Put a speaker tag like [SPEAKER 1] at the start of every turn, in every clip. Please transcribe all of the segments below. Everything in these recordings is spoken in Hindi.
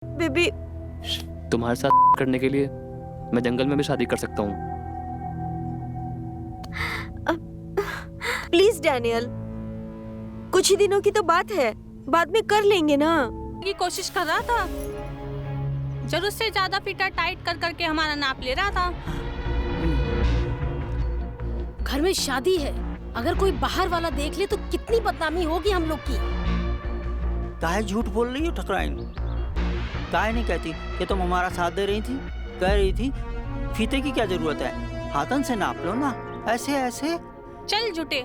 [SPEAKER 1] बेबी,
[SPEAKER 2] तुम्हारे साथ करने के लिए मैं जंगल में भी शादी कर सकता हूँ।
[SPEAKER 1] प्लीज डैनियल, कुछ ही दिनों की तो बात है, बाद में कर लेंगे ना।
[SPEAKER 3] की कोशिश कर रहा था, जरूरत से ज्यादा फिटर टाइट कर करके हमारा नाप ले रहा था।
[SPEAKER 4] घर में शादी है, अगर कोई बाहर वाला देख ले तो कितनी बदनामी होगी हम लोग की।
[SPEAKER 5] काहे झूठ बोल रही हो ठकुराइन? काहे नहीं कहती कि तुम हमारा साथ दे रही थी? कह रही थी फीते की क्या जरूरत है, हाथन से नाप लो ना, ऐसे ऐसे।
[SPEAKER 3] चल झूठे,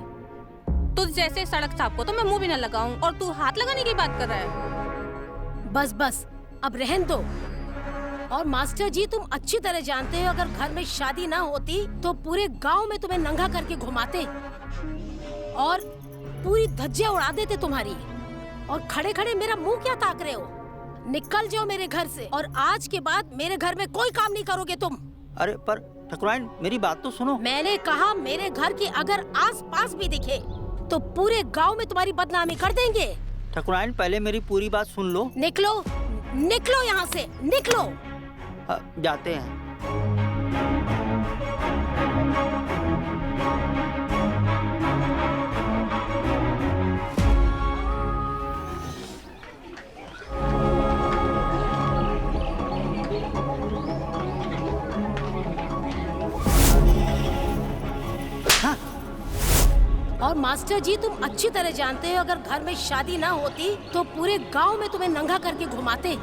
[SPEAKER 3] तुझ जैसे सड़क सांप को तो मैं मुंह भी न लगाऊं और तू हाथ लगाने की बात कर रहा है।
[SPEAKER 4] बस बस अब रहन दो। और मास्टर जी, तुम अच्छी तरह जानते हो अगर घर में शादी ना होती तो पूरे गांव में तुम्हें नंगा करके घुमाते और पूरी धज्जियां उड़ा देते तुम्हारी। और खड़े खड़े मेरा मुंह क्या ताक रहे हो? निकल जाओ मेरे घर से, और आज के बाद मेरे घर में कोई काम नहीं करोगे तुम।
[SPEAKER 5] अरे पर ठकुराइन, मेरी बात तो सुनो।
[SPEAKER 4] मैंने कहा मेरे घर की अगर आस पास भी दिखे तो पूरे गांव में तुम्हारी बदनामी कर देंगे।
[SPEAKER 5] ठकुराइन, पहले मेरी पूरी बात सुन लो।
[SPEAKER 4] निकलो, निकलो यहाँ से, निकलो।
[SPEAKER 5] जाते हैं।
[SPEAKER 4] और मास्टर जी, तुम अच्छी तरह जानते हो अगर घर में शादी ना होती तो पूरे गांव में तुम्हें नंगा करके घुमाते।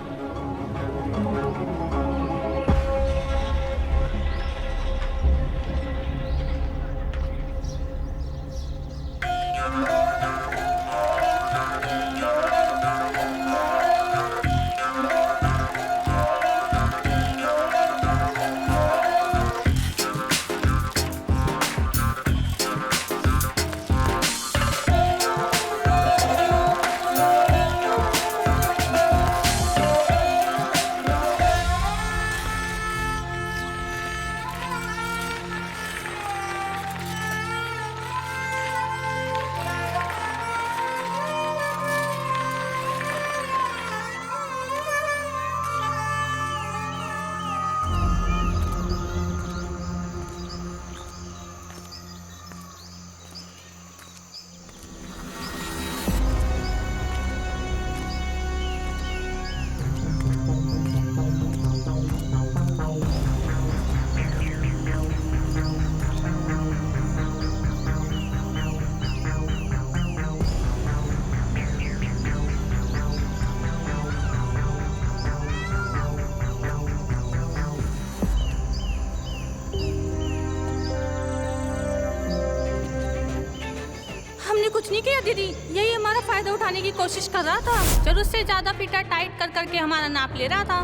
[SPEAKER 3] हमने कुछ नहीं किया दीदी, यही हमारा फायदा उठाने की कोशिश कर रहा था, जरूरत से ज्यादा फिटर टाइट कर करके हमारा नाप ले रहा था।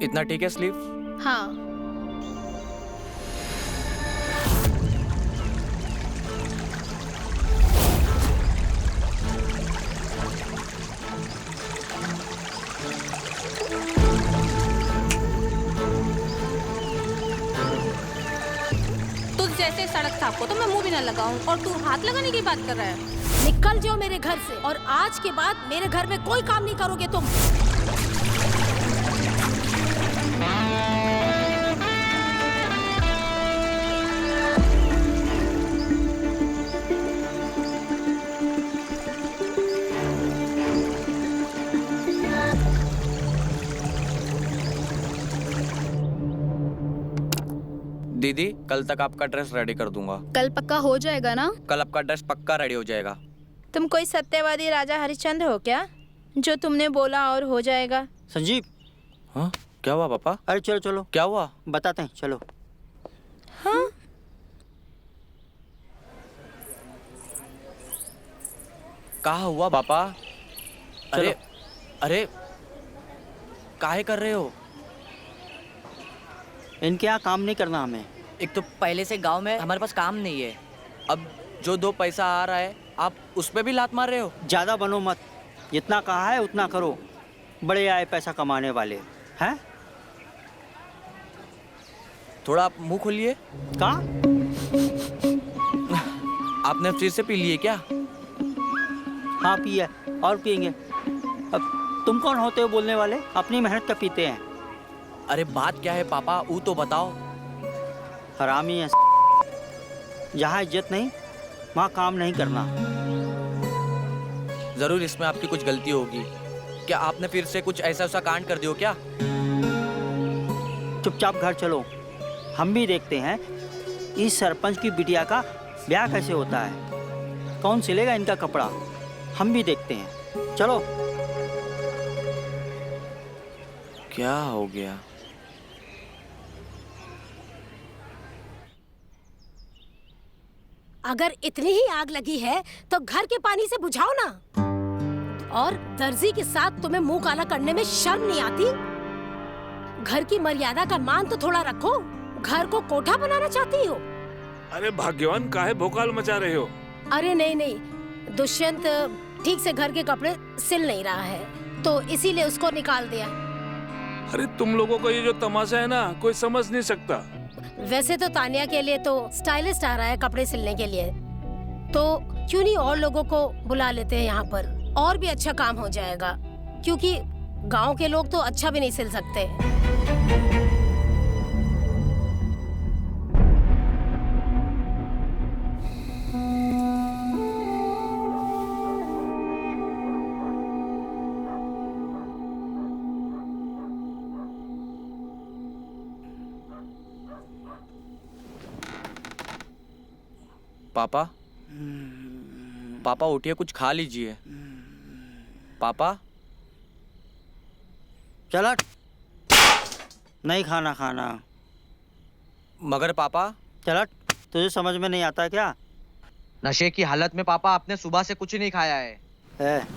[SPEAKER 6] इतना ठीक है स्लीव?
[SPEAKER 4] हाँ।
[SPEAKER 3] तुझ जैसे सड़क सांप को तो मैं मुंह भी न लगाऊं और तू हाथ लगाने की बात कर रहा है।
[SPEAKER 4] निकल जाओ मेरे घर से, और आज के बाद मेरे घर में कोई काम नहीं करोगे तुम।
[SPEAKER 6] दीदी, कल तक आपका ड्रेस रेडी कर दूंगा।
[SPEAKER 7] कल पक्का हो जाएगा ना?
[SPEAKER 6] कल आपका ड्रेस पक्का रेडी हो जाएगा।
[SPEAKER 7] तुम कोई सत्यवादी राजा हरिश्चंद्र हो क्या, जो तुमने बोला और हो जाएगा?
[SPEAKER 5] संजीव।
[SPEAKER 6] हाँ, क्या हुआ पापा?
[SPEAKER 5] अरे चलो चलो,
[SPEAKER 6] क्या हुआ?
[SPEAKER 5] बताते हैं, चलो।
[SPEAKER 7] हाँ?
[SPEAKER 6] कहा हुआ पापा? अरे अरे, काहे कर रहे हो?
[SPEAKER 5] इनके यहाँ काम नहीं करना हमें।
[SPEAKER 8] एक तो पहले से गांव में हमारे पास काम नहीं है।
[SPEAKER 6] अब जो 2 पैसा आ रहा है आप उस पे भी लात मार रहे हो।
[SPEAKER 5] ज्यादा बनो मत, जितना कहा है उतना करो। बड़े आए पैसा कमाने वाले हैं।
[SPEAKER 6] थोड़ा आप मुंह खोलिए।
[SPEAKER 5] का
[SPEAKER 6] आपने फ्रिज से पी लिए क्या?
[SPEAKER 5] हाँ पिए और पियेंगे। अब तुम कौन होते हो बोलने वाले? अपनी मेहनत का पीते हैं।
[SPEAKER 6] अरे बात क्या है पापा, वो तो बताओ।
[SPEAKER 5] हरामी है। जहाँ इज्जत नहीं वहाँ काम नहीं करना।
[SPEAKER 6] जरूर इसमें आपकी कुछ गलती होगी। क्या आपने फिर से कुछ ऐसा कांड कर दियो क्या?
[SPEAKER 5] चुपचाप घर चलो, हम भी देखते हैं इस सरपंच की बिटिया का ब्याह कैसे होता है। कौन सिलेगा इनका कपड़ा, हम भी देखते हैं। चलो।
[SPEAKER 6] क्या हो गया?
[SPEAKER 4] अगर इतनी ही आग लगी है तो घर के पानी से बुझाओ ना। और दर्जी के साथ तुम्हें मुंह काला करने में शर्म नहीं आती? घर की मर्यादा का मान तो थोड़ा रखो। घर को कोठा बनाना चाहती हो?
[SPEAKER 9] अरे भाग्यवान, काहे भोकाल मचा रहे हो?
[SPEAKER 4] अरे नहीं नहीं, दुष्यंत ठीक से घर के कपड़े सिल नहीं रहा है तो इसीलिए उसको निकाल दिया।
[SPEAKER 9] अरे तुम लोगों को ये जो तमाशा है ना, कोई समझ नहीं सकता।
[SPEAKER 4] वैसे तो तानिया के लिए तो स्टाइलिस्ट आ रहा है कपड़े सिलने के लिए, तो क्यों नहीं और लोगों को बुला लेते हैं यहाँ पर, और भी अच्छा काम हो जाएगा। क्योंकि गांव के लोग तो अच्छा भी नहीं सिल सकते।
[SPEAKER 6] पापा, पापा उठिए, कुछ खा लीजिए। पापा।
[SPEAKER 5] चल हट। नहीं खाना खाना।
[SPEAKER 6] मगर पापा।
[SPEAKER 5] चल हट, तुझे समझ में नहीं आता क्या?
[SPEAKER 8] नशे की हालत में पापा आपने सुबह से कुछ नहीं खाया है।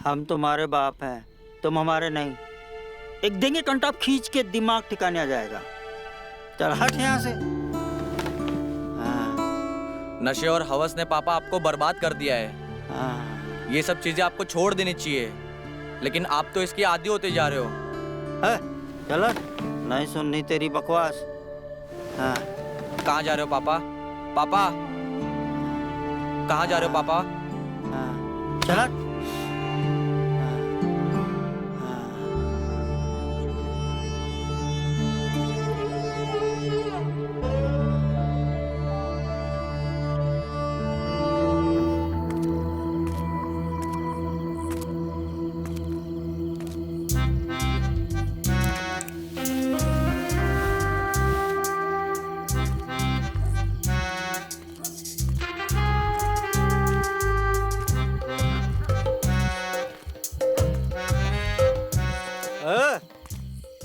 [SPEAKER 5] हम तुम्हारे बाप हैं, तुम हमारे नहीं। एक देंगे कंटाप खींच के दिमाग ठिकाने आ जाएगा। चल हट यहाँ से।
[SPEAKER 6] नशे और हवस ने पापा आपको बर्बाद कर दिया है। ये सब चीजें आपको छोड़ देनी चाहिए, लेकिन आप तो इसकी आदी होते जा रहे हो।
[SPEAKER 5] चल नहीं सुननी तेरी बकवास। हाँ।
[SPEAKER 6] कहाँ जा रहे हो पापा? पापा कहाँ जा रहे हो पापा?
[SPEAKER 5] चल।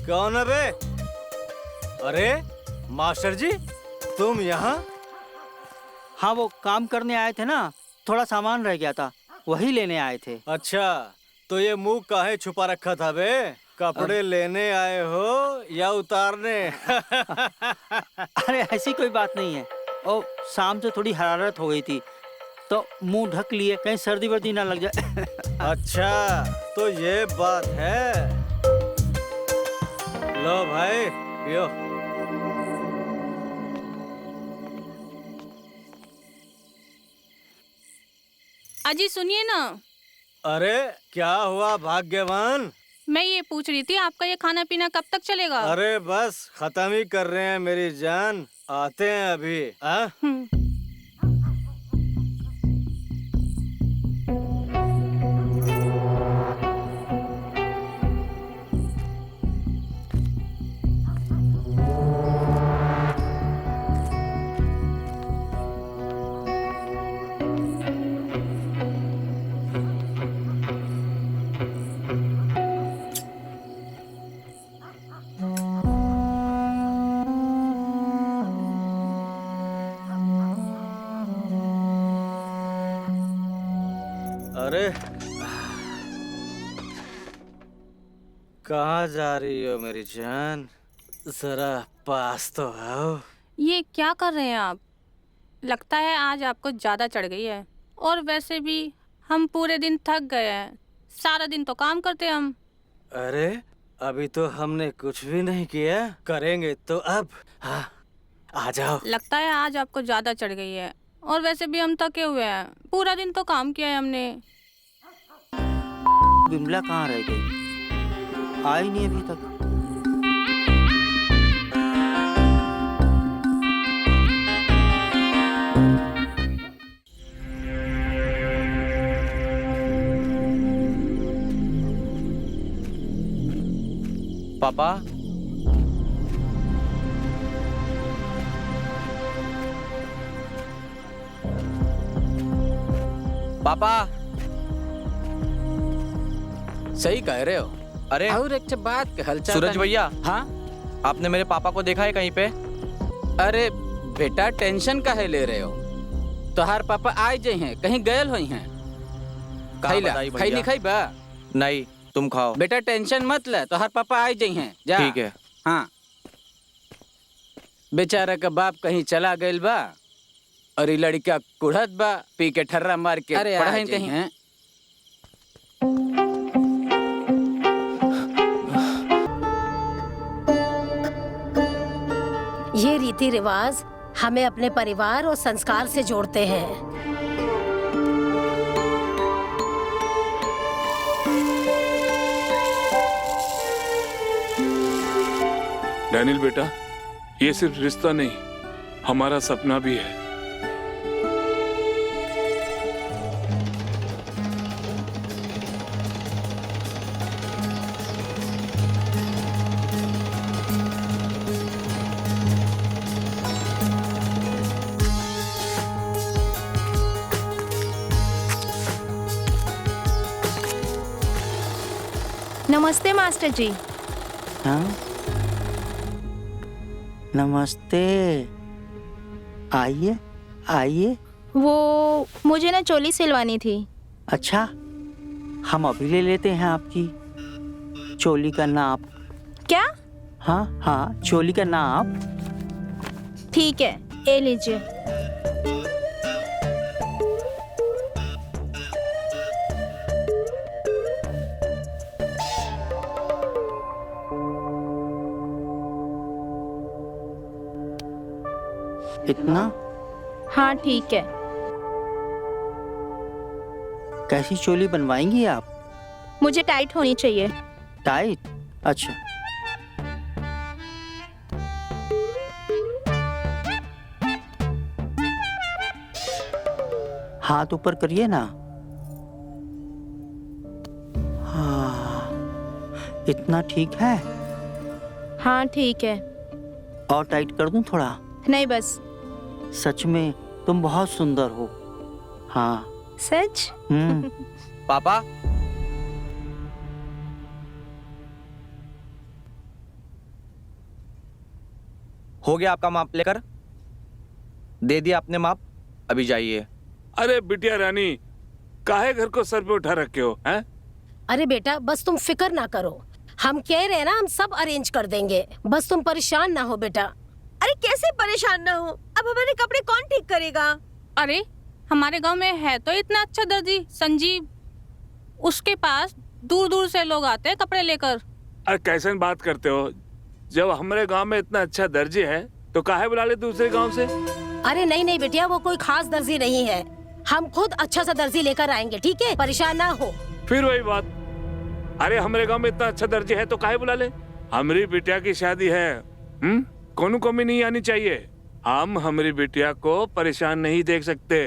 [SPEAKER 10] कौन है बे? अरे मास्टर जी, तुम यहाँ?
[SPEAKER 5] हाँ, वो काम करने आए थे ना, थोड़ा सामान रह गया था, वही लेने आए थे।
[SPEAKER 10] अच्छा, तो ये मुंह काहे छुपा रखा था बे? कपड़े लेने आए हो या उतारने?
[SPEAKER 5] अरे ऐसी कोई बात नहीं है। ओ, शाम से थोड़ी हरारत हो गई थी तो मुंह ढक लिए, कहीं सर्दी वर्दी ना लग जाए।
[SPEAKER 10] अच्छा, तो ये बात है। लो भाई, पियो।
[SPEAKER 3] अजी सुनिए ना।
[SPEAKER 10] अरे क्या हुआ भाग्यवान?
[SPEAKER 3] मैं ये पूछ रही थी, आपका ये खाना पीना कब तक चलेगा?
[SPEAKER 10] अरे बस खत्म ही कर रहे हैं मेरी जान, आते हैं अभी। अरे कहाँ जा रही हो मेरी जान? जरा पास तो आओ।
[SPEAKER 3] ये क्या कर रहे हैं आप? लगता है आज आपको ज्यादा चढ़ गई है। और वैसे भी हम पूरे दिन थक गए हैं, सारा दिन तो काम करते हम।
[SPEAKER 10] अरे अभी तो हमने कुछ भी नहीं किया, करेंगे तो अब। हाँ, आ जाओ।
[SPEAKER 3] लगता है आज आपको ज्यादा चढ़ गई है। और वैसे भी हम थके हुए हैं, पूरा दिन तो काम किया है हमने।
[SPEAKER 5] बिमला कहाँ रह गई? आई नहीं अभी तक।
[SPEAKER 6] पापा, पापा।
[SPEAKER 11] सही कह रहे हो।
[SPEAKER 6] अरे
[SPEAKER 11] और एक बात के हलचल।
[SPEAKER 6] सूरज भैया,
[SPEAKER 11] हाँ,
[SPEAKER 6] आपने मेरे पापा को देखा है कहीं पे?
[SPEAKER 11] अरे बेटा टेंशन काहे ले रहे हो? तोहार पापा आए जे हैं, कहीं गयल हुई हैं।
[SPEAKER 6] कहाँ बताई भैया?
[SPEAKER 11] खाई नहीं खाई बा?
[SPEAKER 6] नहीं, तुम खाओ।
[SPEAKER 11] बेटा टेंशन मत ले, तोहार पापा आए जे हैं। जा।
[SPEAKER 6] ठीक है।
[SPEAKER 11] हाँ, बेचारा का बाप कहीं चला गइल बा और ये लड़का कुढ़त बा, पी के ठर्रा मार के पढ़ाई कहीं हैं।
[SPEAKER 4] ये रीति रिवाज हमें अपने परिवार और संस्कार से जोड़ते हैं।
[SPEAKER 9] डैनियल बेटा, ये सिर्फ रिश्ता नहीं, हमारा सपना भी है।
[SPEAKER 7] नमस्ते मास्टर जी।
[SPEAKER 5] हाँ, नमस्ते। आइए आइए।
[SPEAKER 7] वो मुझे ना चोली सिलवानी थी।
[SPEAKER 5] अच्छा, हम अभी ले लेते हैं आपकी चोली का नाप।
[SPEAKER 7] क्या?
[SPEAKER 5] हाँ हाँ, चोली का नाप।
[SPEAKER 7] ठीक है, ये लीजिए।
[SPEAKER 5] इतना?
[SPEAKER 7] हाँ ठीक है।
[SPEAKER 5] कैसी चोली बनवाएंगी आप?
[SPEAKER 7] मुझे टाइट होनी चाहिए।
[SPEAKER 5] टाइट? अच्छा। हाथ ऊपर करिए ना। हाँ, इतना ठीक है?
[SPEAKER 7] हाँ ठीक है।
[SPEAKER 5] और टाइट कर दूं थोड़ा?
[SPEAKER 7] नहीं बस।
[SPEAKER 5] सच में तुम बहुत सुंदर हो। हाँ।
[SPEAKER 7] सच?
[SPEAKER 6] पापा, हो गया आपका माप लेकर? दे दिया आपने माप, अभी जाइए।
[SPEAKER 9] अरे बिटिया रानी, काहे घर को सर पे उठा रखे हो हैं?
[SPEAKER 4] अरे बेटा बस तुम फिक्र ना करो, हम कह रहे हैं ना, हम सब अरेंज कर देंगे, बस तुम परेशान ना हो बेटा।
[SPEAKER 1] अरे कैसे परेशान ना हो? अब हमारे कपड़े कौन ठीक करेगा?
[SPEAKER 3] अरे हमारे गांव में है तो इतना अच्छा दर्जी संजीव, उसके पास दूर दूर से लोग आते हैं कपड़े लेकर।
[SPEAKER 9] अरे कैसे बात करते हो? जब हमारे गांव में इतना अच्छा दर्जी है तो काहे बुला ले दूसरे गांव से?
[SPEAKER 4] अरे नहीं नहीं बेटिया, वो कोई खास दर्जी नहीं है, हम खुद अच्छा सा दर्जी लेकर आएंगे, ठीक है? परेशान ना हो।
[SPEAKER 9] फिर वही बात, अरे हमारे गांव में इतना अच्छा दर्जी है तो काहे बुला ले? हमारी बिटिया की शादी है, कोनो कमी नहीं आनी चाहिए। हम हमारी बिटिया को परेशान नहीं देख सकते,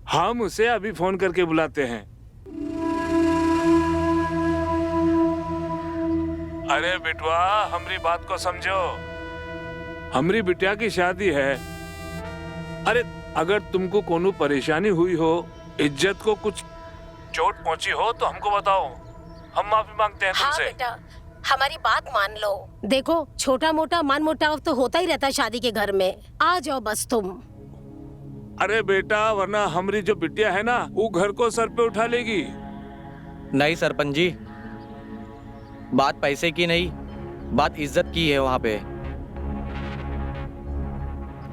[SPEAKER 9] हम उसे अभी फोन करके बुलाते हैं। अरे बिटवा, हमारी बात को समझो, हमारी बिटिया की शादी है। अरे अगर तुमको कोनो परेशानी हुई हो, इज्जत को कुछ चोट पहुंची हो तो हमको बताओ, हम माफी मांगते हैं तुमसे।
[SPEAKER 4] हाँ बेटा, हमारी बात मान लो। देखो छोटा मोटा मान मुटाव तो होता ही रहता है शादी के घर में, आ जाओ बस तुम।
[SPEAKER 9] अरे बेटा, वरना हमारी जो बिटिया है ना, वो घर को सर पे उठा लेगी।
[SPEAKER 6] नहीं सरपंच जी, बात पैसे की नहीं, बात इज्जत की है। वहां पे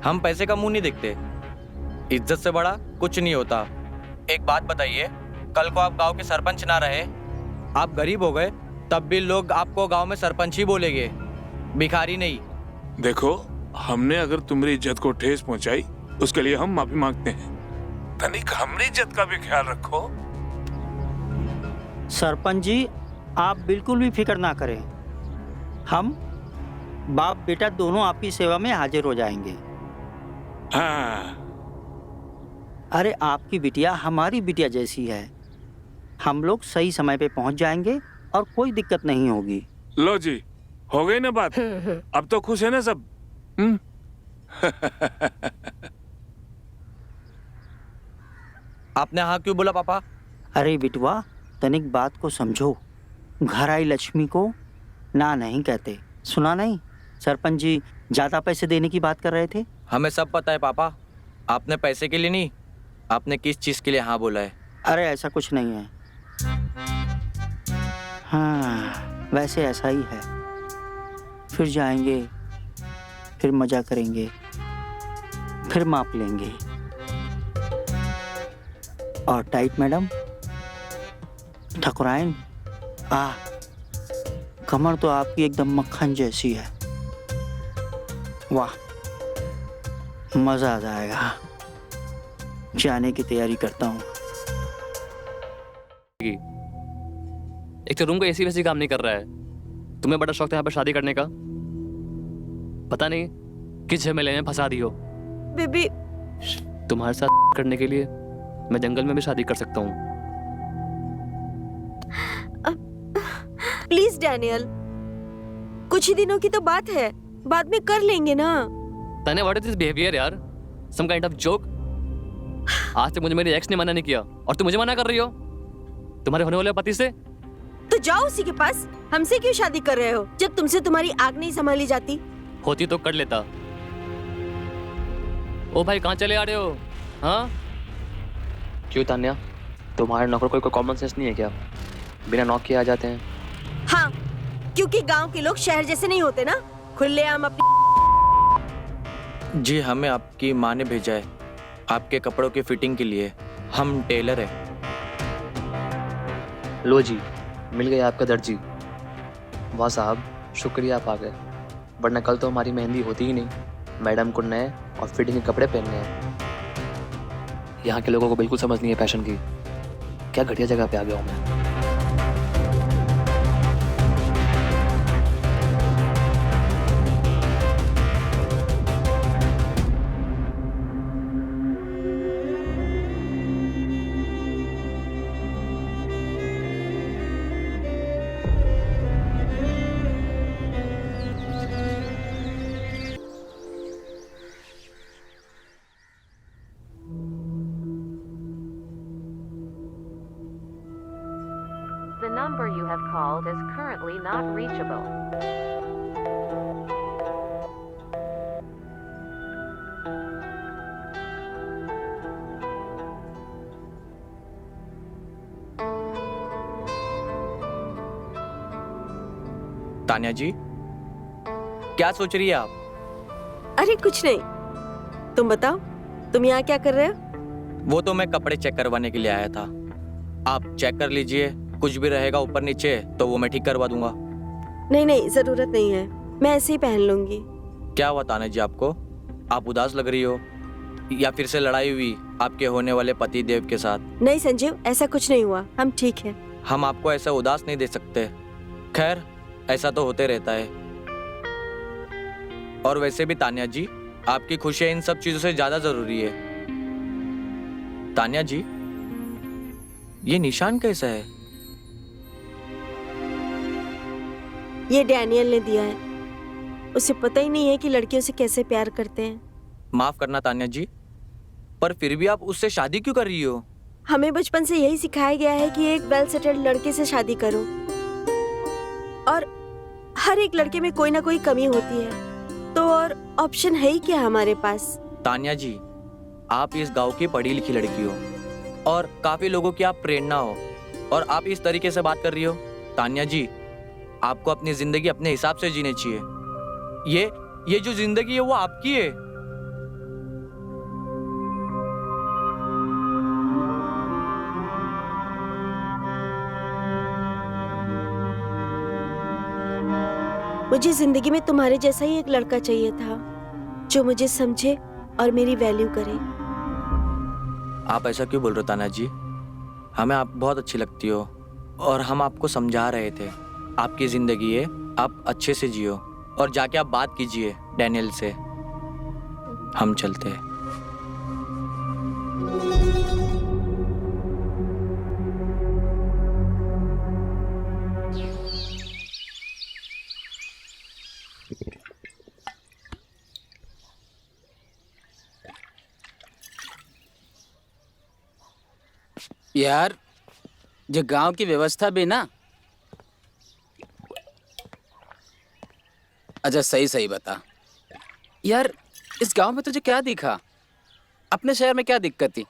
[SPEAKER 6] हम पैसे का मुंह नहीं देखते, इज्जत से बड़ा कुछ नहीं होता। एक बात बताइए, कल को आप गांव के सरपंच ना रहे आप गरीब हो गए तब भी लोग आपको गांव में सरपंच ही बोलेंगे, भिखारी नहीं।
[SPEAKER 9] देखो, हमने अगर तुम्हारी इज्जत को ठेस पहुंचाई उसके लिए हम माफी मांगते हैं। तनिक हमारी इज्जत का भी ख्याल रखो।
[SPEAKER 5] सरपंच जी, आप बिल्कुल भी फिक्र ना करें, हम बाप बेटा दोनों आपकी सेवा में हाजिर हो जाएंगे।
[SPEAKER 9] हाँ।
[SPEAKER 5] अरे आपकी बिटिया हमारी बिटिया जैसी है, हम लोग सही समय पे पहुंच जाएंगे और कोई दिक्कत नहीं होगी।
[SPEAKER 9] लो जी, हो गई ना बात? अब तो खुश है ना सब?
[SPEAKER 6] आपने हाँ क्यों बोला पापा?
[SPEAKER 5] अरे बिटवा, तनिक बात को समझो। घर आई लक्ष्मी को ना नहीं कहते। सुना नहीं, सरपंच जी ज्यादा पैसे देने की बात कर रहे थे।
[SPEAKER 6] हमें सब पता है पापा, आपने पैसे के लिए नहीं, आपने किस चीज के लिए हाँ बोला है।
[SPEAKER 5] अरे ऐसा कुछ नहीं है। हाँ, वैसे ऐसा ही है। फिर जाएंगे, फिर मजा करेंगे, फिर माप लेंगे। और टाइट मैडम, ठकुराइन, कमर तो आपकी एकदम मक्खन जैसी है। वाह, मजा आ जाएगा। जाने की तैयारी करता हूँ।
[SPEAKER 2] एक तो रूम का एसी वैसे काम नहीं कर रहा है। तुम्हें बड़ा शौक था यहाँ पर शादी करने का, पता नहीं किस झमेले में फंसा दी हो।
[SPEAKER 1] बेबी,
[SPEAKER 2] तुम्हारे साथ करने के लिए मैं जंगल में भी शादी कर सकता हूँ।
[SPEAKER 1] प्लीज डैनियल, कुछ ही दिनों की तो बात है, बाद में कर लेंगे ना।
[SPEAKER 2] तने व्हाट इज दिस बिहेवियर यार? Some kind of joke? आज तक मुझे मेरी एक्स ने मना नहीं किया और तुम मुझे मना कर रही हो तुम्हारे होने वाले पति से।
[SPEAKER 1] तो जाओ उसी के पास, हमसे क्यों शादी कर रहे हो जब तुमसे तुम्हारी आग नहीं संभाली जाती?
[SPEAKER 2] होती तो कर लेता। ओ भाई, कहाँ चले आ रहे हो? हाँ क्यों तान्या, तुम्हारे नौकर कोई कॉमन सेंस नहीं है क्या? बिना नॉक किए आ जाते हैं।
[SPEAKER 1] हाँ, क्योंकि गांव के लोग शहर जैसे नहीं होते ना, खुलेआम अपनी।
[SPEAKER 6] जी, हमें आपकी माँ ने भेजा है आपके कपड़ों की फिटिंग के लिए। हम टेलर हैं।
[SPEAKER 2] लो जी, मिल गया आपका दर्जी। वाह साहब, शुक्रिया आप आ गए, वरना कल तो हमारी मेहंदी होती ही नहीं। मैडम को नए और फिटिंग के कपड़े पहनने हैं। यहाँ के लोगों को बिल्कुल समझ नहीं है फैशन की। क्या घटिया जगह पे आ गया हूँ मैं।
[SPEAKER 12] The number you have called is currently not reachable.
[SPEAKER 6] Tanya जी, क्या सोच रही है आप?
[SPEAKER 1] अरे कुछ नहीं, तुम बताओ, तुम यहाँ क्या कर रहे हो?
[SPEAKER 6] वो तो मैं कपड़े चेक करवाने के लिए आया था। आप चेक कर लीजिए, कुछ भी रहेगा ऊपर नीचे तो वो मैं ठीक करवा दूंगा।
[SPEAKER 1] नहीं नहीं, जरूरत नहीं है, मैं ऐसे ही पहन लूंगी।
[SPEAKER 6] क्या हुआ तान्या जी आपको? आप उदास लग रही हो, या फिर से लड़ाई हुई आपके होने वाले पति देव के साथ?
[SPEAKER 1] नहीं संजीव, ऐसा कुछ नहीं हुआ, हम ठीक हैं।
[SPEAKER 6] हम आपको ऐसा उदास नहीं देख सकते। खैर, ऐसा तो होते रहता है। और वैसे भी तान्या जी, आपकी खुशियां इन सब चीजों से ज्यादा जरूरी है। तान्या जी, ये निशान कैसा है?
[SPEAKER 1] ये डैनियल ने दिया है, उसे पता ही नहीं है कि लड़कियों से कैसे प्यार करते हैं।
[SPEAKER 6] माफ करना तान्या जी, पर फिर भी आप उससे शादी क्यों कर रही हो?
[SPEAKER 1] हमें बचपन से यही सिखाया गया है कि एक वेल सेटल्ड लड़के से शादी करो, और हर एक लड़के में कोई ना कोई कमी होती है, तो और ऑप्शन है ही क्या हमारे पास?
[SPEAKER 6] तान्या जी, आप इस गांव की पढ़ी लिखी लड़की हो और काफी लोगों की आप प्रेरणा हो, और आप इस तरीके से बात कर रही हो। तान्या जी, आपको अपनी जिंदगी अपने हिसाब से जीनी चाहिए। ये जो जिंदगी है वो आपकी है।
[SPEAKER 1] मुझे जिंदगी में तुम्हारे जैसा ही एक लड़का चाहिए था जो मुझे समझे और मेरी वैल्यू करे।
[SPEAKER 6] आप ऐसा क्यों बोल रहे हो तान्या जी? हमें आप बहुत अच्छी लगती हो और हम आपको समझा रहे थे। आपकी जिंदगी है, आप अच्छे से जियो और जाके आप बात कीजिए डैनियल से। हम चलते हैं।
[SPEAKER 11] यार जो गांव की व्यवस्था भी ना, अच्छा सही सही बता यार, इस गांव में तुझे क्या दिखा? अपने शहर में क्या दिक्कत थी?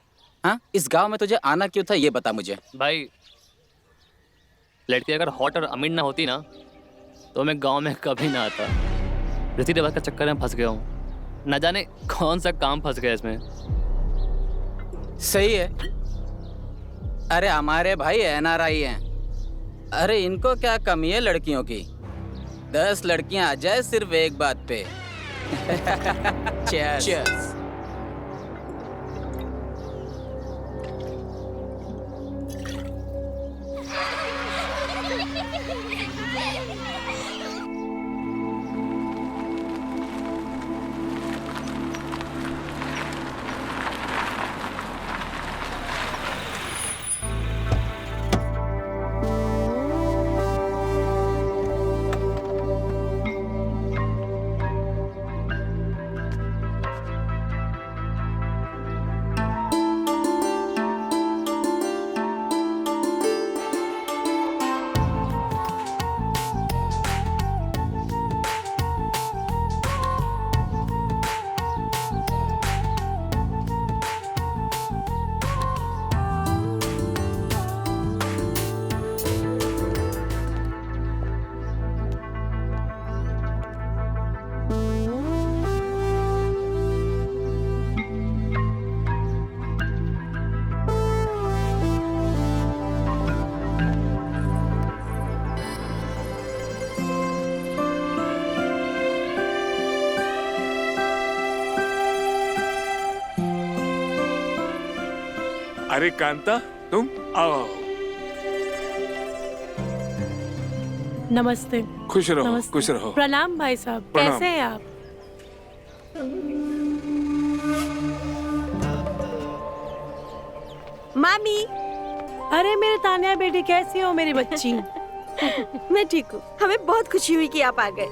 [SPEAKER 11] हाँ, इस गांव में तुझे आना क्यों था ये बता मुझे।
[SPEAKER 2] भाई, लड़की अगर हॉट और अमीर ना होती ना तो मैं गांव में कभी ना आता। रीति रिवाज का चक्कर में फंस गया हूँ। न जाने कौन सा काम फंस गया इसमें।
[SPEAKER 11] सही है। अरे हमारे भाई NRI हैं। अरे इनको क्या कमी है लड़कियों की? 10 लड़कियां आ जाए सिर्फ एक बात पे। Cheers.
[SPEAKER 9] अरे कांता, तुम आओ।
[SPEAKER 13] नमस्ते।
[SPEAKER 9] खुश रहो।
[SPEAKER 13] नमस्ते।
[SPEAKER 9] खुश रहो।
[SPEAKER 13] प्रणाम भाई साहब,
[SPEAKER 9] प्रणाम।
[SPEAKER 13] कैसे हैं आप?
[SPEAKER 1] मामी।
[SPEAKER 13] अरे मेरे तान्या बेटी, कैसी हो मेरी बच्ची?
[SPEAKER 1] मैं ठीक हूँ। हमें बहुत खुशी हुई कि आप आ गए।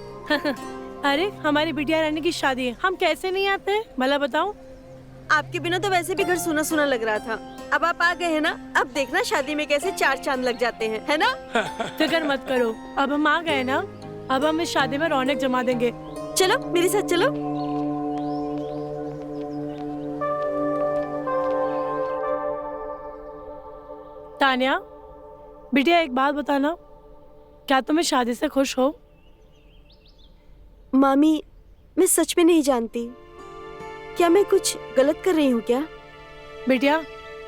[SPEAKER 13] अरे हमारी बिटिया रानी की शादी है, हम कैसे नहीं आते हैं भला बताओ।
[SPEAKER 1] आपके बिना तो वैसे भी घर सुना सुना लग रहा था। अब आप आ गए हैं ना, अब देखना शादी में कैसे 4 चांद लग जाते हैं, है ना?
[SPEAKER 13] फिक्र मत करो, अब हम आ गए ना, अब हम इस शादी में रौनक जमा देंगे।
[SPEAKER 1] चलो मेरे साथ चलो।
[SPEAKER 13] तान्या बिटिया, एक बात बताना, क्या तुम इस शादी से खुश हो?
[SPEAKER 1] मामी, मैं सच में नहीं जानती। क्या मैं कुछ गलत कर रही हूँ क्या?
[SPEAKER 13] बिटिया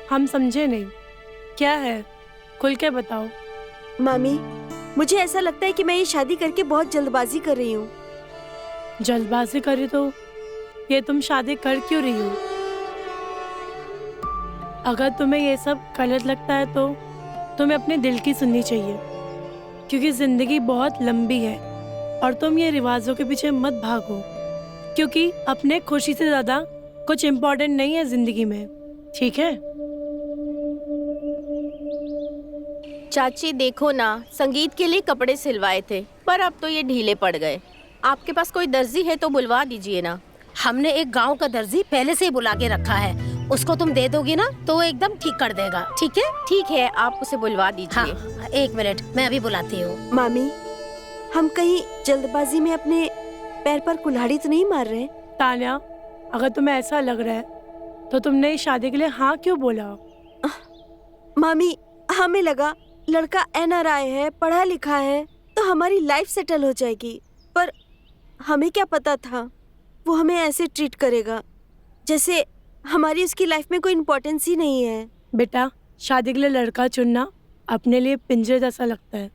[SPEAKER 13] हम समझे नहीं, क्या है खुल के बताओ।
[SPEAKER 1] मामी, मुझे ऐसा लगता है कि मैं ये शादी करके बहुत जल्दबाजी कर रही हूँ।
[SPEAKER 13] जल्दबाजी करी तो ये तुम शादी कर क्यों रही हो? अगर तुम्हें ये सब गलत लगता है तो तुम्हें अपने दिल की सुननी चाहिए, क्योंकि जिंदगी बहुत लंबी है और तुम ये रिवाजों के पीछे मत भागो, क्योंकि अपने खुशी से ज्यादा कुछ इम्पोर्टेंट नहीं है जिंदगी में, ठीक है?
[SPEAKER 7] चाची देखो ना, संगीत के लिए कपड़े सिलवाए थे पर अब तो ये ढीले पड़ गए। आपके पास कोई दर्जी है तो बुलवा दीजिए ना।
[SPEAKER 4] हमने एक गांव का दर्जी पहले से ही बुला के रखा है, उसको तुम दे दोगी ना तो वो एकदम ठीक कर देगा, ठीक है?
[SPEAKER 7] ठीक है, आप उसे बुलवा दीजिए।
[SPEAKER 4] हाँ, 1 मिनट मैं अभी बुलाती हूँ।
[SPEAKER 1] मामी, हम कहीं जल्दबाजी में अपने पैर पर कुल्हाड़ी तो नहीं मार रहे?
[SPEAKER 13] तान्या, अगर तुम्हें ऐसा लग रहा है तो तुमने इस शादी के लिए हाँ क्यों बोला?
[SPEAKER 1] मामी, हमें लगा लड़का NRI है, पढ़ा लिखा है, तो हमारी लाइफ सेटल हो जाएगी, पर हमें क्या पता था वो हमें ऐसे ट्रीट करेगा जैसे हमारी उसकी लाइफ में कोई इम्पोर्टेंस ही नहीं है।
[SPEAKER 13] बेटा, शादी के लिए लड़का चुनना अपने लिए पिंजरे जैसा लगता है।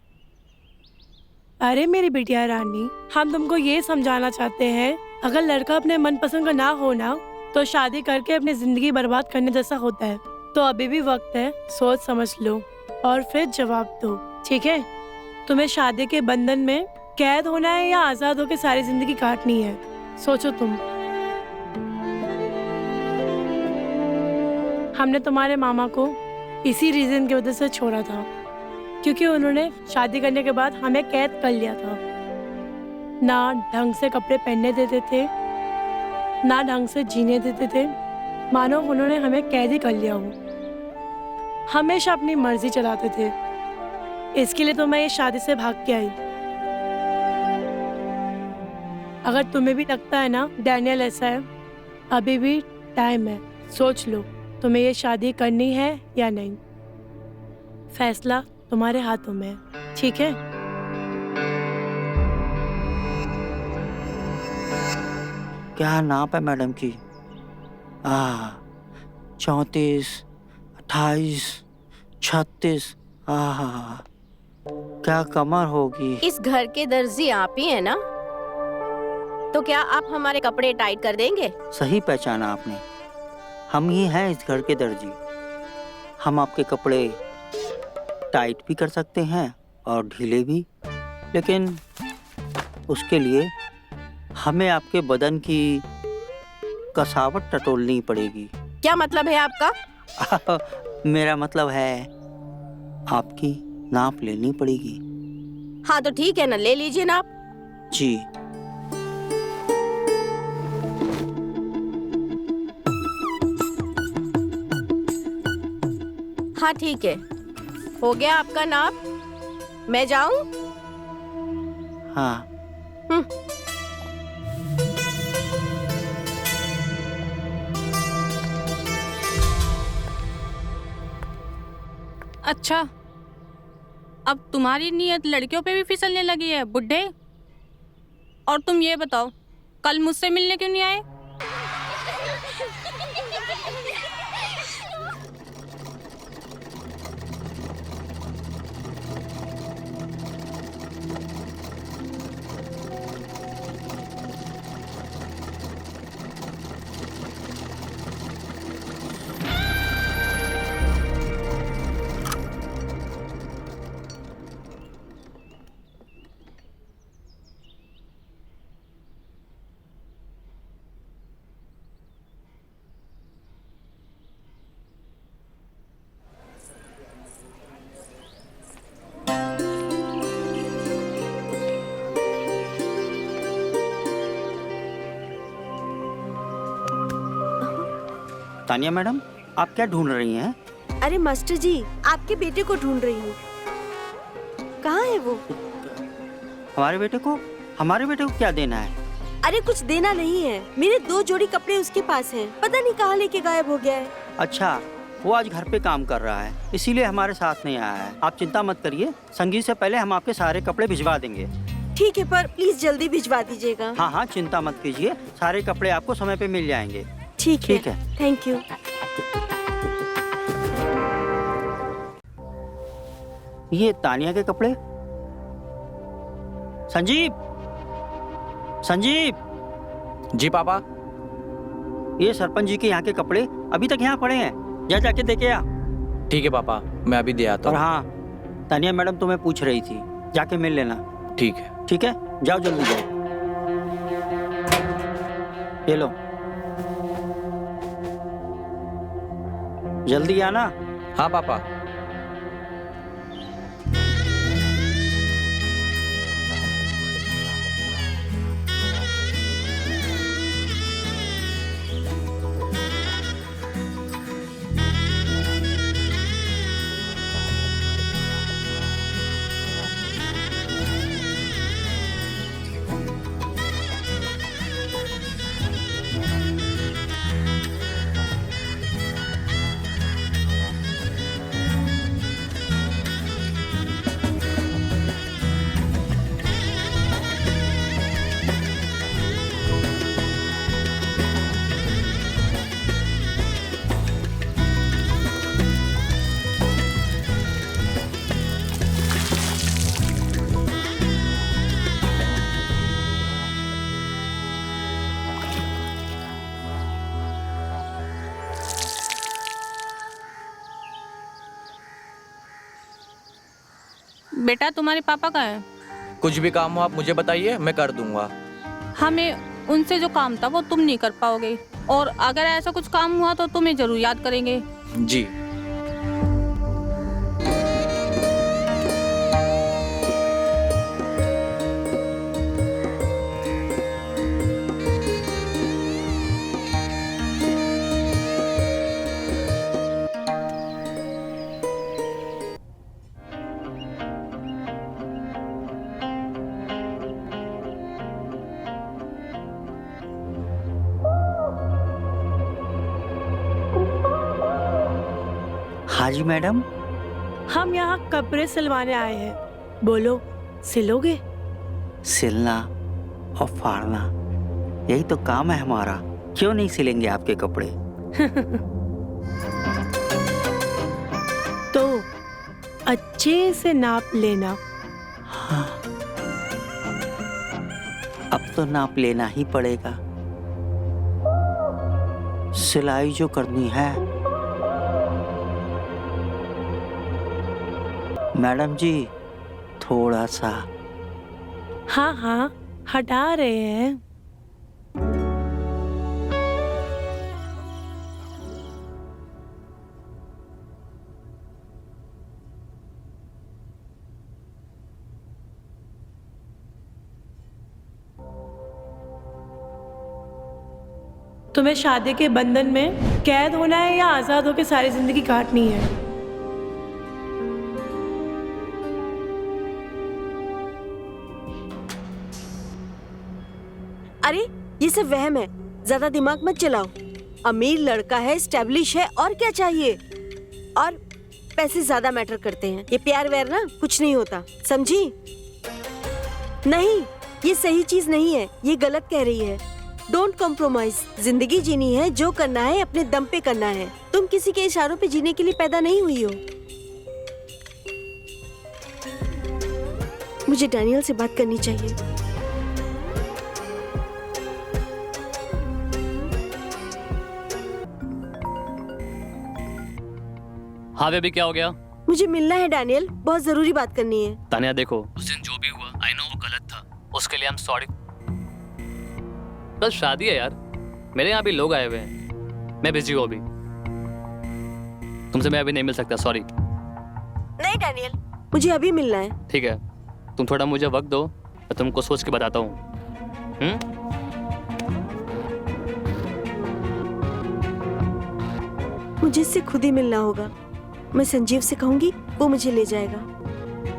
[SPEAKER 13] अरे मेरी बिटिया रानी, हम तुमको ये समझाना चाहते हैं, अगर लड़का अपने मनपसंद का ना हो ना, तो शादी करके अपनी जिंदगी बर्बाद करने जैसा होता है। तो अभी भी वक्त है, सोच समझ लो और फिर जवाब दो, ठीक है? तुम्हें शादी के बंधन में कैद होना है या आजाद होकर सारी जिंदगी काटनी है? सोचो तुम। हमने तुम्हारे मामा को इसी रीजन की वजह से छोड़ा था, क्योंकि उन्होंने शादी करने के बाद हमें कैद कर लिया था। ना ढंग से कपड़े पहनने देते थे, ना ढंग से जीने देते थे, मानो उन्होंने हमें कैद ही कर लिया हो। हमेशा अपनी मर्जी चलाते थे। इसके लिए तो मैं ये शादी से भाग के आई। अगर तुम्हें भी लगता है ना डैनियल ऐसा है, अभी भी टाइम है, सोच लो तुम्हें ये शादी करनी है या नहीं। फैसला तुम्हारे हाथों में है, ठीक है?
[SPEAKER 5] क्या नाप है मैडम की? 34, 28, 36। क्या कमर होगी।
[SPEAKER 7] इस घर के दर्जी आप ही है ना? तो क्या आप हमारे कपड़े टाइट कर देंगे?
[SPEAKER 5] सही पहचाना आपने, हम ही हैं इस घर के दर्जी। हम आपके कपड़े टाइट भी कर सकते हैं और ढीले भी, लेकिन उसके लिए हमें आपके बदन की कसावट टटोलनी पड़ेगी।
[SPEAKER 7] क्या मतलब है आपका?
[SPEAKER 5] मेरा मतलब है आपकी नाप लेनी पड़ेगी।
[SPEAKER 7] हाँ तो ठीक है ना, ले लीजिए नाप।
[SPEAKER 5] जी।
[SPEAKER 7] हाँ ठीक है, हो गया आपका नाप। मैं जाऊं?
[SPEAKER 5] हाँ।
[SPEAKER 3] अच्छा, अब तुम्हारी नीयत लड़कियों पे भी फिसलने लगी है बुड्ढे। और तुम ये बताओ, कल मुझसे मिलने क्यों नहीं आए?
[SPEAKER 5] तानिया मैडम, आप क्या ढूंढ रही हैं?
[SPEAKER 1] अरे मास्टर जी, आपके बेटे को ढूंढ रही हूँ। कहाँ है वो?
[SPEAKER 5] हमारे बेटे को क्या देना है?
[SPEAKER 1] अरे कुछ देना नहीं है, मेरे 2 जोड़ी कपड़े उसके पास हैं। पता नहीं कहाँ लेके गायब हो गया है।
[SPEAKER 5] अच्छा, वो आज घर पे काम कर रहा है, इसीलिए हमारे साथ नहीं आया है। आप चिंता मत करिए, संगीत से पहले हम आपके सारे कपड़े भिजवा देंगे।
[SPEAKER 1] ठीक है, पर प्लीज जल्दी भिजवा दीजिएगा।
[SPEAKER 5] हाँ हाँ, चिंता मत कीजिए, सारे कपड़े आपको समय पे मिल जाएंगे।
[SPEAKER 1] ठीक है, थैंक यू।
[SPEAKER 5] ये तानिया के कपड़े। संजीव,
[SPEAKER 6] जी पापा।
[SPEAKER 5] ये सरपंच जी के यहाँ के कपड़े अभी तक यहाँ पड़े हैं, जा जाके देके आ।
[SPEAKER 6] ठीक है पापा, मैं अभी दे आता
[SPEAKER 5] और
[SPEAKER 6] हूँ।
[SPEAKER 5] हाँ, तानिया मैडम तुम्हें पूछ रही थी, जाके मिल लेना।
[SPEAKER 6] ठीक है।
[SPEAKER 5] ठीक है, जाओ जल्दी जाओ। ये लो, जल्दी आना।
[SPEAKER 6] हाँ पापा।
[SPEAKER 3] बेटा तुम्हारे पापा का है?
[SPEAKER 6] कुछ भी काम हो आप मुझे बताइए, मैं कर दूंगा।
[SPEAKER 3] हमें उनसे जो काम था वो तुम नहीं कर पाओगे, और अगर ऐसा कुछ काम हुआ तो तुम्हें जरूर याद करेंगे।
[SPEAKER 6] जी।
[SPEAKER 5] हाँ जी मैडम।
[SPEAKER 13] हम यहाँ कपड़े सिलवाने आए हैं, बोलो सिलोगे?
[SPEAKER 5] सिलना और फाड़ना यही तो काम है हमारा, क्यों नहीं सिलेंगे आपके कपड़े?
[SPEAKER 13] तो अच्छे से नाप लेना।
[SPEAKER 5] हाँ, अब तो नाप लेना ही पड़ेगा, सिलाई जो करनी है। मैडम जी थोड़ा सा।
[SPEAKER 13] हाँ हाँ हटा रहे हैं। तुम्हें शादी के बंधन में कैद होना है या आजाद होकर सारी जिंदगी काटनी है?
[SPEAKER 1] अरे ये सब वहम है, ज्यादा दिमाग मत चलाओ। अमीर लड़का है, स्टैब्लिश है, और क्या चाहिए? और पैसे ज्यादा मैटर करते हैं। ये प्यार व्यार ना कुछ नहीं होता, समझी? नहीं, ये सही चीज नहीं है, ये गलत कह रही है। Don't compromise. जिंदगी जीनी है, जो करना है अपने दम पे करना है। तुम किसी के इशारों पे जीने के लिए पैदा नहीं हुई हो। मुझे डैनियल से बात करनी चाहिए।
[SPEAKER 14] हाँ बेबी, क्या हो गया?
[SPEAKER 1] मुझे मिलना है डैनियल, बहुत जरूरी बात करनी है।
[SPEAKER 14] तानिया देखो, उस दिन जो भी हुआ आई नो वो गलत था, उसके लिए आई एम सॉरी। कल शादी है यार, मेरे यहाँ भी लोग आए हुए हैं, मैं बिजी हूँ अभी, तुमसे मैं अभी नहीं मिल सकता, सॉरी।
[SPEAKER 1] नहीं डैनियल, मुझे अभी मिलना है।
[SPEAKER 14] ठीक है, तुम थोड़ा मुझे वक्त दो, मैं तुमको सोच के बताता हूँ।
[SPEAKER 1] मुझे इससे खुद ही मिलना होगा। मैं संजीव से कहूंगी, वो मुझे ले जाएगा।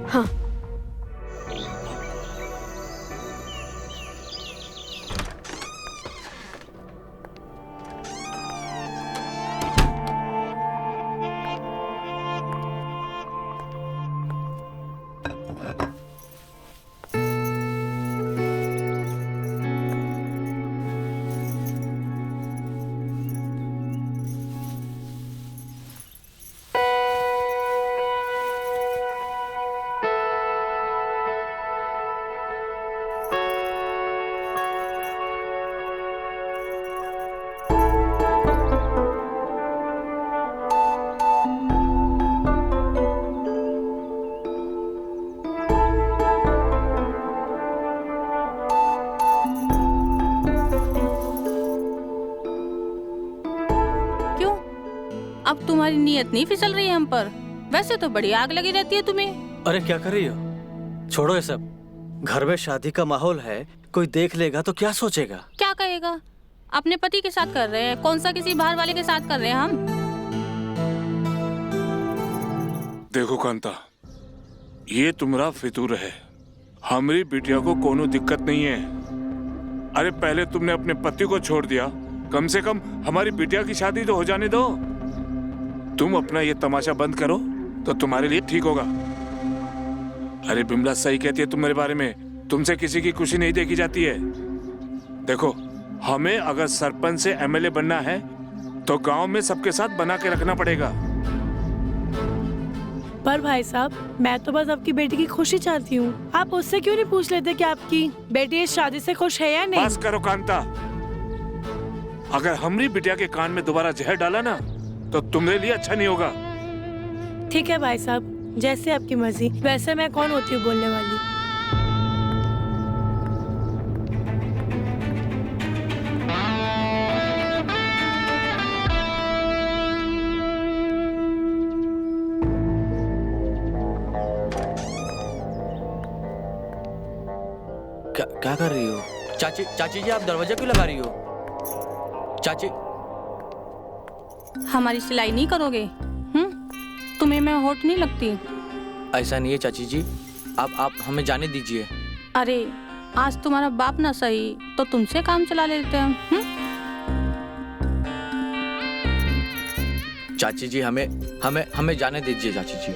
[SPEAKER 1] हाँ।
[SPEAKER 3] अब तुम्हारी नीयत नहीं फिसल रही है हम पर? वैसे तो बड़ी आग लगी रहती है तुम्हें।
[SPEAKER 10] अरे क्या कर रही हो? छोड़ो ये सब। घर में शादी का माहौल है, कोई देख लेगा तो क्या सोचेगा?
[SPEAKER 3] क्या कहेगा? अपने पति के साथ कर रहे हैं, कौन सा किसी बाहर वाले के साथ कर रहे हैं हम?
[SPEAKER 9] देखो कांता, ये तुम्हारा फितूर है। हमारी बिटिया को कोनो दिक्कत नहीं है। अरे पहले तुमने अपने पति को छोड़ दिया, कम से कम हमारी बिटिया की शादी तो हो जाने दो। तुम अपना ये तमाशा बंद करो तो तुम्हारे लिए ठीक होगा। अरे बिमला सही कहती है तुम्हारे बारे में, तुमसे किसी की खुशी नहीं देखी जाती है। देखो, हमें अगर सरपंच से एमएलए बनना है तो गांव में सबके साथ बना के रखना पड़ेगा।
[SPEAKER 13] पर भाई साहब, मैं तो बस आपकी बेटी की खुशी चाहती हूँ। आप उससे क्यों नहीं पूछ लेते कि आपकी बेटी इस शादी से खुश है या नहीं?
[SPEAKER 9] बस करो कांता, अगर हमारी बिटिया के कान में दोबारा जहर डाला ना तो तुम्हारे लिए अच्छा नहीं होगा।
[SPEAKER 13] ठीक है भाई साहब, जैसे आपकी मर्जी। वैसे मैं कौन होती हूँ बोलने वाली।
[SPEAKER 6] क्या कर रही हो? चाची जी, आप दरवाजा क्यों लगा रही हो? चाची,
[SPEAKER 3] हमारी सिलाई नहीं करोगे? तुम्हें मैं होट नहीं लगती?
[SPEAKER 6] ऐसा नहीं है चाची जी, आप हमें जाने दीजिए।
[SPEAKER 3] अरे आज तुम्हारा बाप ना सही तो तुमसे काम चला लेते हैं।
[SPEAKER 6] चाची जी, हमें जाने दीजिए चाची जी।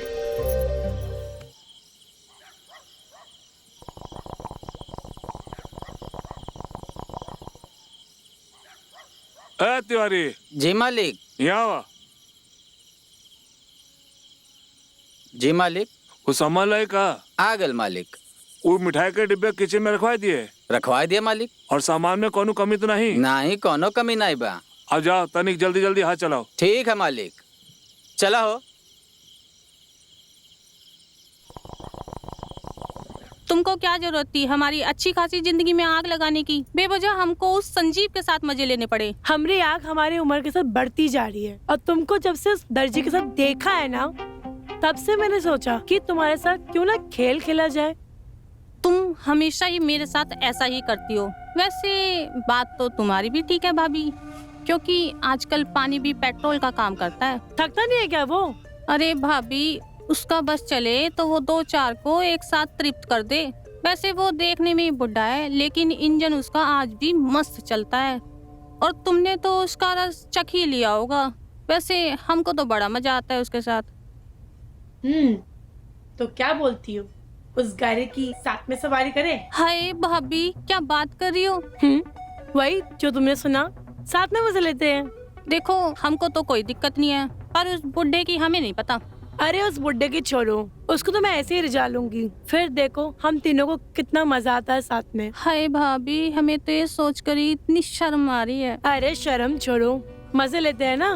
[SPEAKER 9] तिवारी
[SPEAKER 11] जी मालिक।
[SPEAKER 9] यहाँ
[SPEAKER 11] जी मालिक।
[SPEAKER 9] वो सामान लाए का?
[SPEAKER 11] आ गल मालिक।
[SPEAKER 9] वो मिठाई के डिब्बे किचन में रखवा दिए?
[SPEAKER 11] रखवा दिए मालिक।
[SPEAKER 9] और सामान में कोनो कमी तो नहीं?
[SPEAKER 11] नहीं, कोनो कमी नहीं बा।
[SPEAKER 9] अब जाओ तनिक जल्दी जल्दी हाथ चलाओ।
[SPEAKER 11] ठीक है मालिक, चला हो।
[SPEAKER 3] तुमको क्या जरूरत थी हमारी अच्छी खासी जिंदगी में आग लगाने की? बेवजह हमको उस संजीव के साथ मजे लेने पड़े।
[SPEAKER 13] हमारी आग हमारी उम्र के साथ बढ़ती जा रही है और तुमको जब से उस दर्जी के साथ देखा है ना, तब से मैंने सोचा कि तुम्हारे साथ क्यों ना खेल खेला जाए।
[SPEAKER 3] तुम हमेशा ही मेरे साथ ऐसा ही करती हो। वैसे बात तो तुम्हारी भी ठीक है भाभी, क्योंकि आजकल पानी भी पेट्रोल का काम करता है।
[SPEAKER 13] थकता नहीं है क्या वो?
[SPEAKER 3] अरे भाभी, उसका बस चले तो वो 2-4 को एक साथ तृप्त कर दे। वैसे वो देखने में बुढ़ा है, लेकिन इंजन उसका आज भी मस्त चलता है। और तुमने तो उसका रस चख ही लिया होगा। वैसे हमको तो बड़ा मजा आता है उसके साथ।
[SPEAKER 13] तो क्या बोलती हो, उस गाड़ी की साथ में सवारी करें?
[SPEAKER 3] हाय भाभी, क्या बात कर रही हो?
[SPEAKER 13] वही जो तुमने सुना, साथ में मजे लेते हैं।
[SPEAKER 3] देखो, हमको तो कोई दिक्कत नहीं है, पर उस बुढ़े की हमें नहीं पता।
[SPEAKER 13] अरे उस बुड्ढे की छोड़ो, उसको तो मैं ऐसे ही रिझा लूंगी। फिर देखो हम तीनों को कितना मजा आता है साथ में।
[SPEAKER 3] हाय भाभी, हमें तो ये सोच कर ही इतनी शर्म आ रही है।
[SPEAKER 13] अरे शर्म छोड़ो, मजे लेते हैं ना।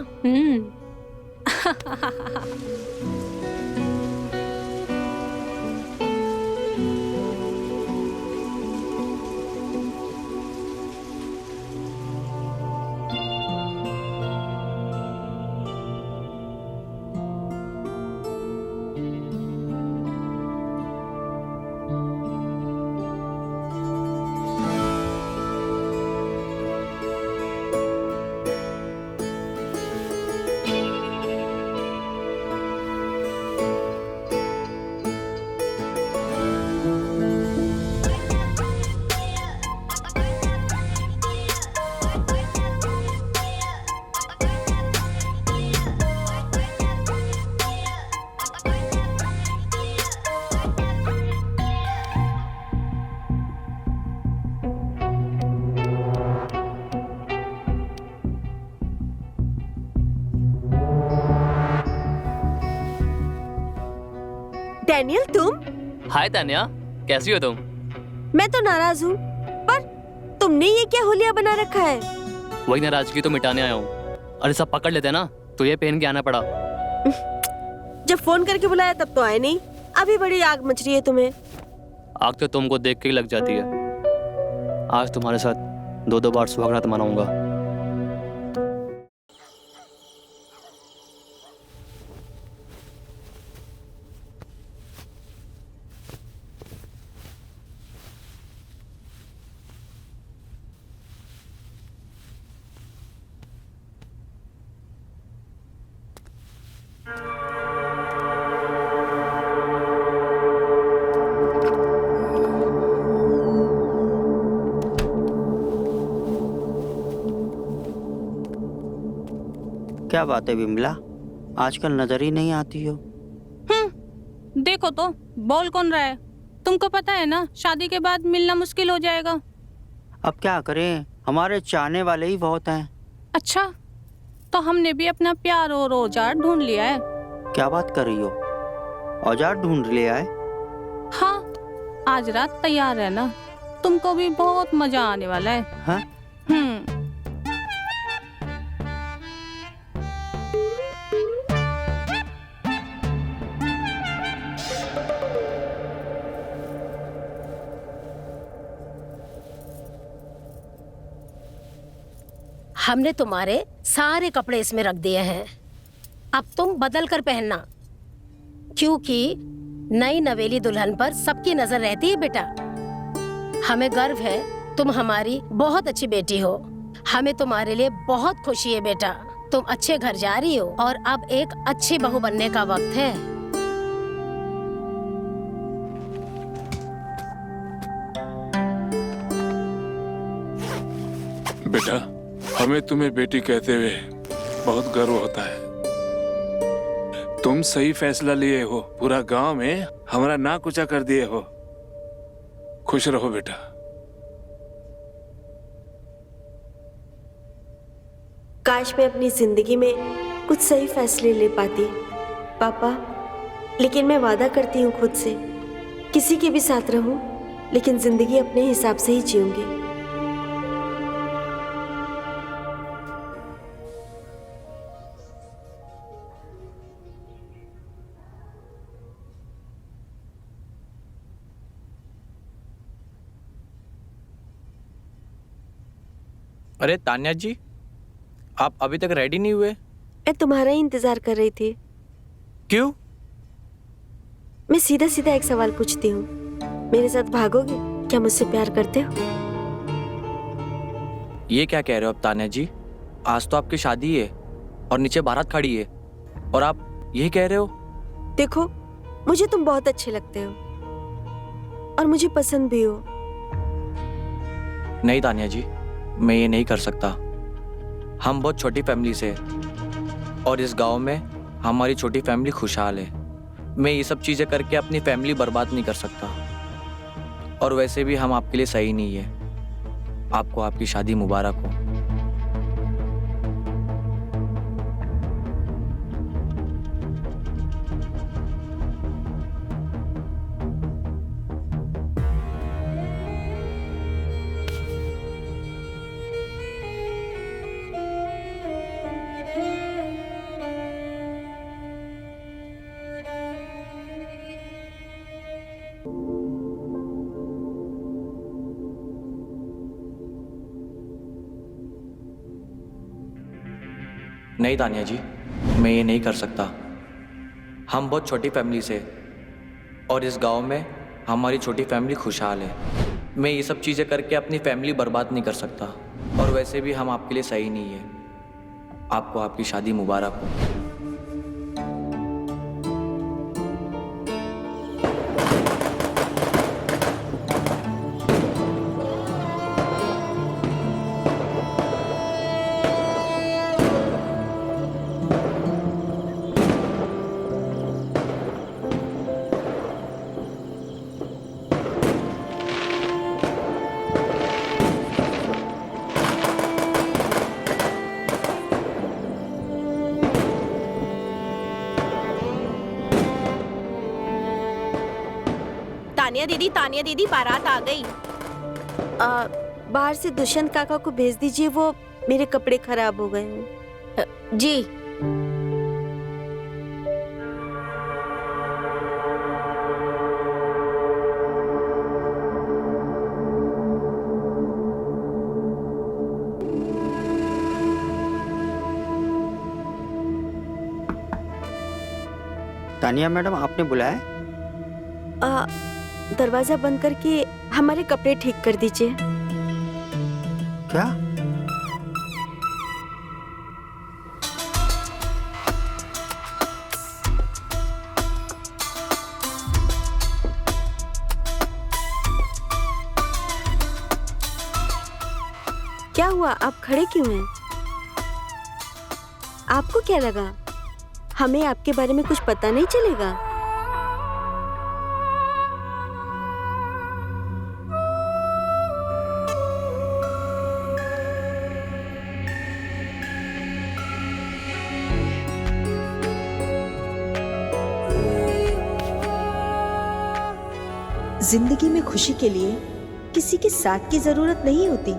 [SPEAKER 13] डैनियल, तुम?
[SPEAKER 14] हाय तान्या, कैसी हो तुम?
[SPEAKER 1] मैं तो नाराज हूँ, पर तुमने ये क्या होलिया बना रखा है?
[SPEAKER 14] वही नाराजगी तो मिटाने आया हूँ। अरे सब पकड़ लेते ना, तो ये पहन के आना पड़ा।
[SPEAKER 1] जब फोन करके बुलाया तब तो आए नहीं। अभी बड़ी आग मच रही है तुम्हें।
[SPEAKER 14] आग तो तुमको देख के ही लग जाती है। आज तुम्हारे साथ 2-2 बार सुहागरात मनाऊंगा।
[SPEAKER 5] क्या बात है बिमला, आजकल नजर ही नहीं आती हो।
[SPEAKER 3] देखो तो, बोल कौन रहा है? तुमको पता है ना, शादी के बाद मिलना मुश्किल हो जाएगा।
[SPEAKER 5] अब क्या करें, हमारे चाहने वाले ही बहुत हैं।
[SPEAKER 3] अच्छा, तो हमने भी अपना प्यार और औजार ढूंढ लिया है।
[SPEAKER 5] क्या बात कर रही हो? औजार ढूंढ लिया है?
[SPEAKER 3] हाँ, आज रात तैयार रहना, तुमको भी बहुत मजा आने वाला है।
[SPEAKER 5] हाँ?
[SPEAKER 4] हमने तुम्हारे सारे कपड़े इसमें रख दिए हैं, अब तुम बदल कर पहनना, क्योंकि नई नवेली दुल्हन पर सबकी नजर रहती है बेटा। हमें गर्व है, तुम हमारी बहुत अच्छी बेटी हो, हमें तुम्हारे लिए बहुत खुशी है बेटा। तुम अच्छे घर जा रही हो और अब एक अच्छी बहू बनने का वक्त है।
[SPEAKER 9] बेटा, हमें तुम्हें बेटी कहते हुए बहुत गर्व होता है। तुम सही फैसला लिए हो, पूरा गांव में हमारा नाक ऊंचा कर दिए हो। खुश रहो बेटा।
[SPEAKER 1] काश मैं अपनी जिंदगी में कुछ सही फैसले ले पाती पापा, लेकिन मैं वादा करती हूँ खुद से, किसी के भी साथ रहूं, लेकिन जिंदगी अपने हिसाब से ही जीऊंगी।
[SPEAKER 6] अरे तान्या जी, आप अभी तक रेडी नहीं हुए?
[SPEAKER 1] मैं तुम्हारा ही इंतजार कर रही थी।
[SPEAKER 6] क्यों?
[SPEAKER 1] मैं सीधा सीधा एक सवाल पूछती हूँ, मेरे साथ भागोगे? क्या मुझसे प्यार करते हो?
[SPEAKER 6] ये क्या कह रहे हो अब तान्या जी? आज तो आपकी शादी है और नीचे बारात खड़ी है और आप यही कह रहे हो?
[SPEAKER 1] देखो, मुझे तुम बहुत अच्छे लगते हो और मुझे पसंद भी हो।
[SPEAKER 6] नहीं तान्या जी, मैं ये नहीं कर सकता। हम बहुत छोटी फैमिली से और इस गांव में हमारी छोटी फैमिली खुशहाल है। मैं ये सब चीज़ें करके अपनी फैमिली बर्बाद नहीं कर सकता, और वैसे भी हम आपके लिए सही नहीं है। आपको आपकी शादी मुबारक हो। नहीं तान्या जी, मैं ये नहीं कर सकता। हम बहुत छोटी फैमिली से और इस गांव में हमारी छोटी फैमिली खुशहाल है। मैं ये सब चीज़ें करके अपनी फैमिली बर्बाद नहीं कर सकता, और वैसे भी हम आपके लिए सही नहीं है। आपको आपकी शादी मुबारक हो।
[SPEAKER 7] तानिया दीदी बारात आ गई।
[SPEAKER 1] बाहर से दुष्यंत काका को भेज दीजिए, वो मेरे कपड़े खराब हो गए हैं।
[SPEAKER 7] जी।
[SPEAKER 5] तानिया मैडम, आपने बुलाया?
[SPEAKER 1] दरवाजा बंद करके हमारे कपड़े ठीक कर दीजिए।
[SPEAKER 5] क्या?
[SPEAKER 1] क्या हुआ? आप खड़े क्यों हैं? आपको क्या लगा हमें आपके बारे में कुछ पता नहीं चलेगा?
[SPEAKER 15] जिंदगी में खुशी के लिए किसी के साथ की जरूरत नहीं होती,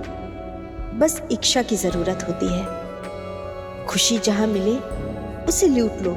[SPEAKER 15] बस इच्छा की जरूरत होती है। खुशी जहां मिले उसे लूट लो।